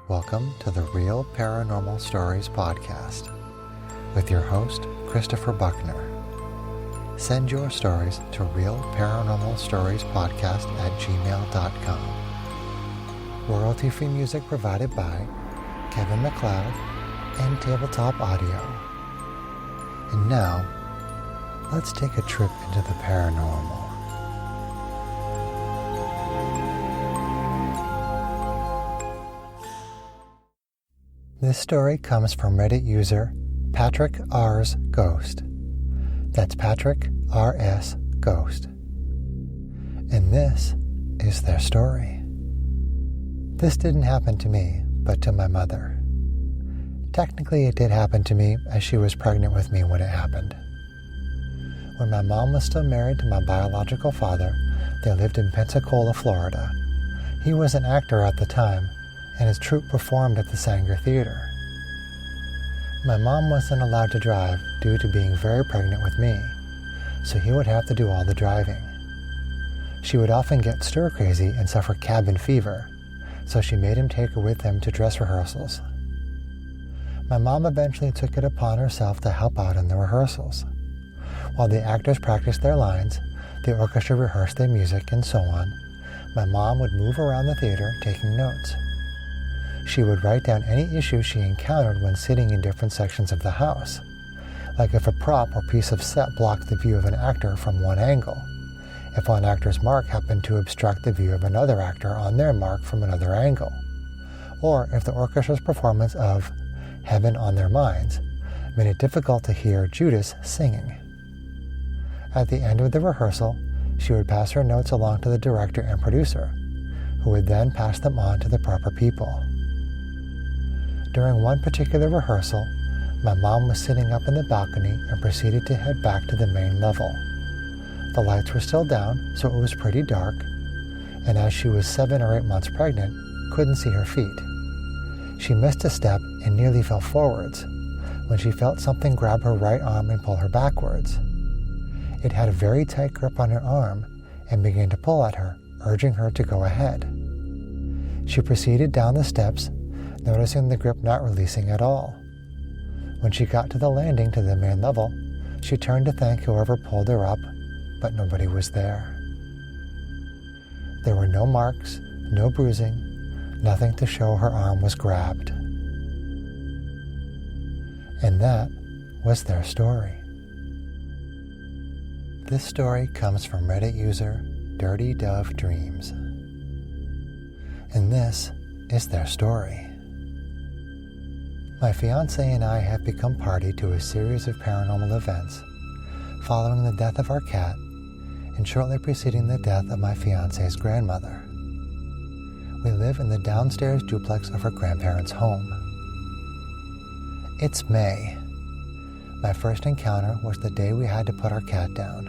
Welcome to the Real Paranormal Stories podcast with your host, Christopher Buckner. Send your stories to realparanormalstoriespodcast@gmail.com. Royalty-free music provided by Kevin MacLeod and Tabletop Audio. And now, let's take a trip into the paranormal. This story comes from Reddit user Patrick R's Ghost. That's Patrick R.S. Ghost. And this is their story. This didn't happen to me, but to my mother. Technically, it did happen to me as she was pregnant with me when it happened. When my mom was still married to my biological father, they lived in Pensacola, Florida. He was an actor at the time, and his troupe performed at the Sanger Theater. My mom wasn't allowed to drive due to being very pregnant with me, so he would have to do all the driving. She would often get stir-crazy and suffer cabin fever, so she made him take her with him to dress rehearsals. My mom eventually took it upon herself to help out in the rehearsals. While the actors practiced their lines, the orchestra rehearsed their music, and so on, my mom would move around the theater taking notes. She would write down any issues she encountered when sitting in different sections of the house, like if a prop or piece of set blocked the view of an actor from one angle, if one actor's mark happened to obstruct the view of another actor on their mark from another angle, or if the orchestra's performance of Heaven on Their Minds made it difficult to hear Judas singing. At the end of the rehearsal, she would pass her notes along to the director and producer, who would then pass them on to the proper people. During one particular rehearsal, my mom was sitting up in the balcony and proceeded to head back to the main level. The lights were still down, so it was pretty dark, and as she was 7 or 8 months pregnant, couldn't see her feet. She missed a step and nearly fell forwards when she felt something grab her right arm and pull her backwards. It had a very tight grip on her arm and began to pull at her, urging her to go ahead. She proceeded down the steps, noticing the grip not releasing at all. When she got to the landing to the main level, she turned to thank whoever pulled her up, but nobody was there. There were no marks, no bruising, nothing to show her arm was grabbed. And that was their story. This story comes from Reddit user Dirty Dove Dreams. And this is their story. My fiancé and I have become party to a series of paranormal events following the death of our cat and shortly preceding the death of my fiancé's grandmother. We live in the downstairs duplex of her grandparents' home. It's May. My first encounter was the day we had to put our cat down.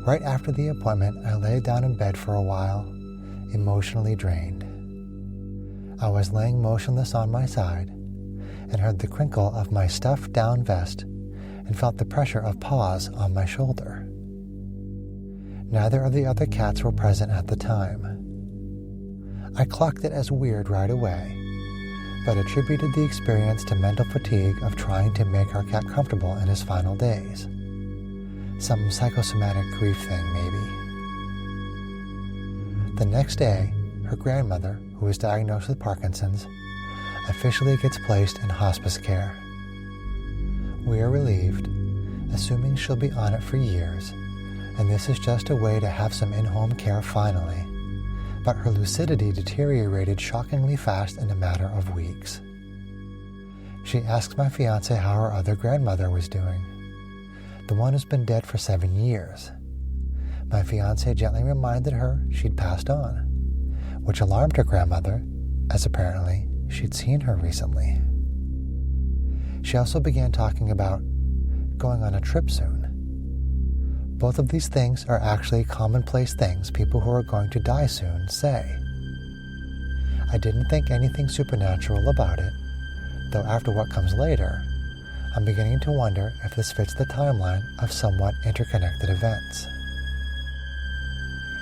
Right after the appointment, I lay down in bed for a while, emotionally drained. I was laying motionless on my side and heard the crinkle of my stuffed down vest and felt the pressure of paws on my shoulder. Neither of the other cats were present at the time. I clocked it as weird right away, but attributed the experience to mental fatigue of trying to make our cat comfortable in his final days. Some psychosomatic grief thing, maybe. The next day, her grandmother, who was diagnosed with Parkinson's, officially gets placed in hospice care. We are relieved, assuming she'll be on it for years, and this is just a way to have some in-home care finally. But her lucidity deteriorated shockingly fast in a matter of weeks. She asks my fiancé how her other grandmother was doing, the one who's been dead for 7 years. My fiancé gently reminded her she'd passed on, which alarmed her grandmother, as apparently she'd seen her recently. She also began talking about going on a trip soon. Both of these things are actually commonplace things people who are going to die soon say. I didn't think anything supernatural about it, though after what comes later, I'm beginning to wonder if this fits the timeline of somewhat interconnected events.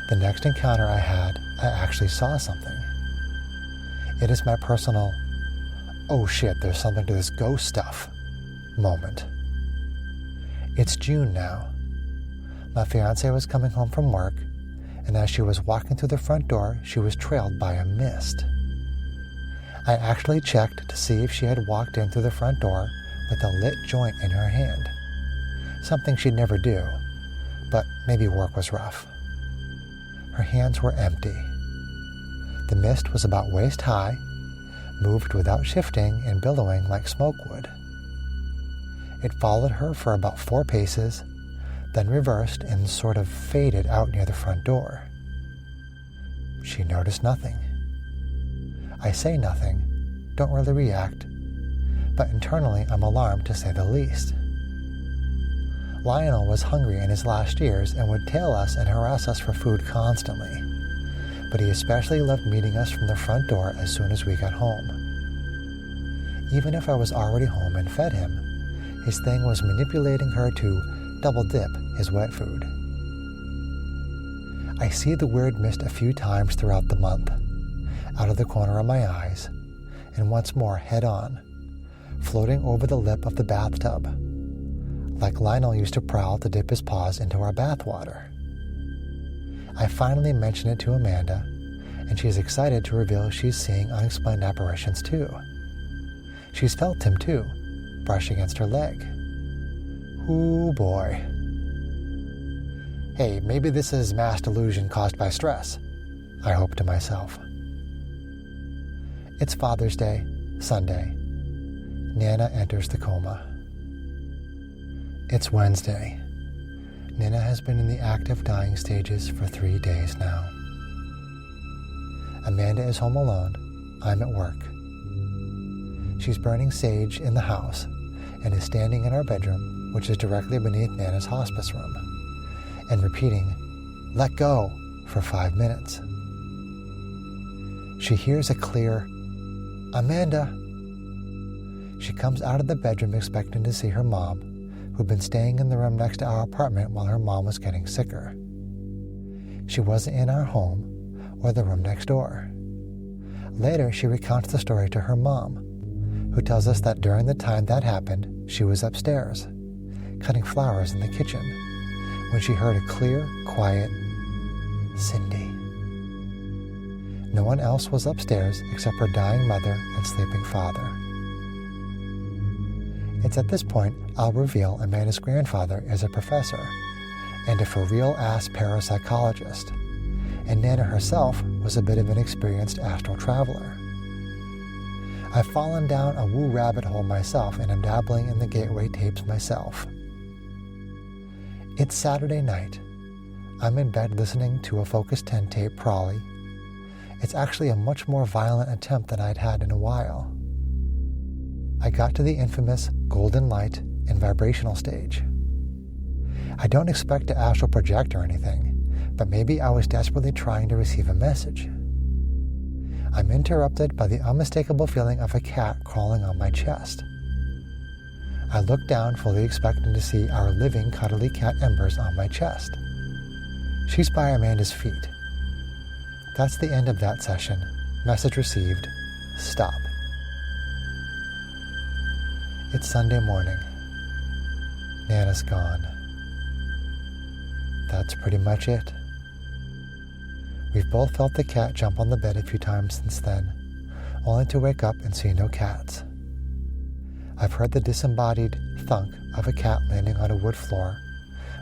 The next encounter I had, I actually saw something. It is my personal, oh shit, there's something to this ghost stuff moment. It's June now. My fiance was coming home from work, and as she was walking through the front door, she was trailed by a mist. I actually checked to see if she had walked in through the front door with a lit joint in her hand. Something she'd never do, but maybe work was rough. Her hands were empty. The mist was about waist high, moved without shifting and billowing like smoke would. It followed her for about 4 paces, then reversed and sort of faded out near the front door. She noticed nothing. I say nothing, don't really react, but internally I'm alarmed to say the least. Lionel was hungry in his last years and would tail us and harass us for food constantly, but he especially loved meeting us from the front door as soon as we got home. Even if I was already home and fed him, his thing was manipulating her to double dip his wet food. I see the weird mist a few times throughout the month, out of the corner of my eyes, and once more head on, floating over the lip of the bathtub, like Lionel used to prowl to dip his paws into our bathwater. I finally mention it to Amanda, and she's excited to reveal she's seeing unexplained apparitions too. She's felt him too, brush against her leg. Ooh boy. Hey, maybe this is mass delusion caused by stress, I hope to myself. It's Father's Day, Sunday. Nana enters the coma. It's Wednesday. Nana has been in the active dying stages for 3 days now. Amanda is home alone. I'm at work. She's burning sage in the house and is standing in our bedroom, which is directly beneath Nana's hospice room, and repeating, "Let go," for 5 minutes. She hears a clear, "Amanda." She comes out of the bedroom expecting to see her mom, who'd been staying in the room next to our apartment while her mom was getting sicker. She wasn't in our home or the room next door. Later, she recounts the story to her mom, who tells us that during the time that happened, she was upstairs, cutting flowers in the kitchen, when she heard a clear, quiet, "Cindy." No one else was upstairs except her dying mother and sleeping father. It's at this point I'll reveal Amanda's grandfather is a professor and a for-real-ass parapsychologist, and Nana herself was a bit of an experienced astral traveler. I've fallen down a woo rabbit hole myself and am dabbling in the gateway tapes myself. It's Saturday night. I'm in bed listening to a Focus 10 tape Prawley. It's actually a much more violent attempt than I'd had in a while. I got to the infamous golden light and vibrational stage. I don't expect to astral project or anything, but maybe I was desperately trying to receive a message. I'm interrupted by the unmistakable feeling of a cat crawling on my chest. I look down, fully expecting to see our living cuddly cat Embers on my chest. She's by Amanda's feet. That's the end of that session. Message received. Stop. It's Sunday morning. Nana's gone. That's pretty much it. We've both felt the cat jump on the bed a few times since then, only to wake up and see no cats. I've heard the disembodied thunk of a cat landing on a wood floor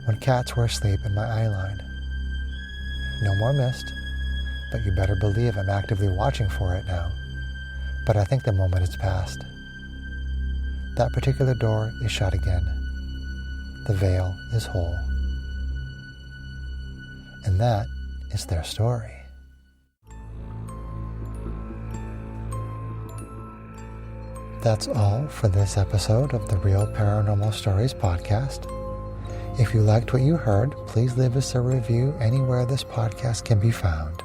when cats were asleep in my eyeline. No more mist, but you better believe I'm actively watching for it now. But I think the moment is past. That particular door is shut again. The veil is whole. And that is their story. That's all for this episode of the Real Paranormal Stories podcast. If you liked what you heard, please leave us a review anywhere this podcast can be found.